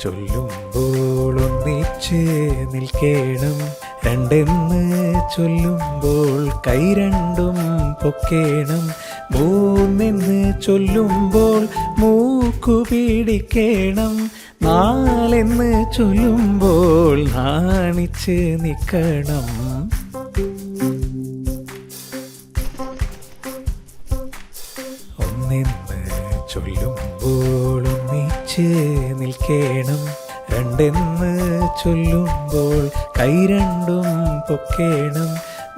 ചൊല്ലുമ്പോൾ ഒന്നിച്ച് നിൽക്കേണം. രണ്ടെന്ന് ചൊല്ലുമ്പോൾ കൈ രണ്ടും പൊക്കേണം. മൂന്നെന്ന് ചൊല്ലുമ്പോൾ മൂക്കു പിടിക്കേണം. നാലെന്ന് ചൊല്ലുമ്പോൾ നാണിച്ച് നിൽക്കണം. ഒന്നെന്ന് ചൊല്ലുമ്പോൾ ഒന്നിച്ച് നിൽക്കേണം. രണ്ടെന്ന് ചൊല്ലുമ്പോൾ കൈ രണ്ടും പൊക്കേണം.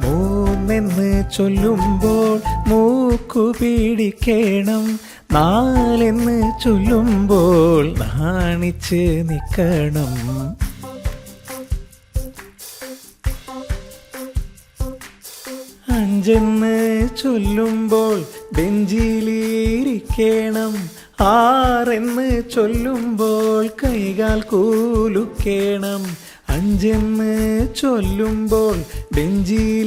മൂന്നെന്ന് ചൊല്ലുമ്പോൾ മൂക്കു പിടിക്കേണം. നാലെന്ന് ചൊല്ലുമ്പോൾ നാണിച്ച് നിൽക്കണം. അഞ്ചെന്ന് ചൊല്ലുമ്പോൾ ബെഞ്ചിലിരിക്കണം. ആറെന്ന് ചൊല്ലുമ്പോൾ കൈകാൽ കൂലുക്കേണം. അഞ്ചെന്ന് ചൊല്ലുമ്പോൾ ബെഞ്ചിലിരിക്കണം.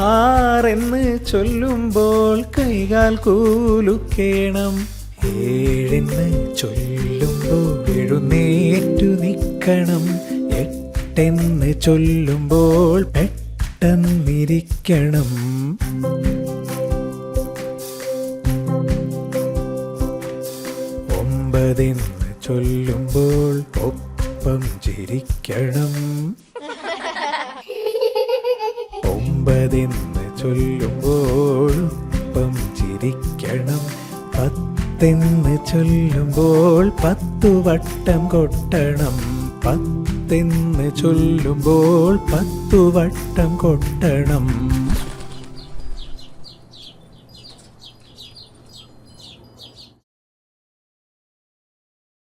ആറെന്ന് ചൊല്ലുമ്പോൾ കൈകാൽ കൂലുക്കേണം. ഏഴെന്ന് ചൊല്ലുമ്പോൾ എഴുന്നേറ്റു നിൽക്കണം. എട്ടെന്ന് ചൊല്ലുമ്പോൾ പെട്ടെന്നിരിക്കണം. ഒമ്പതെന്ന് ചൊല്ലുമ്പോൾ ഒപ്പം ചിരിക്കണം. ഒമ്പതെന്ന് ചൊല്ലുമ്പോൾ ഒപ്പം ചിരിക്കണം. പത്തെന്ന് ചൊല്ലുമ്പോൾ 10 വട്ടം കൊട്ടണം. പത്തെന്ന് ചൊല്ലുമ്പോൾ 10 വട്ടം കൊട്ടണം.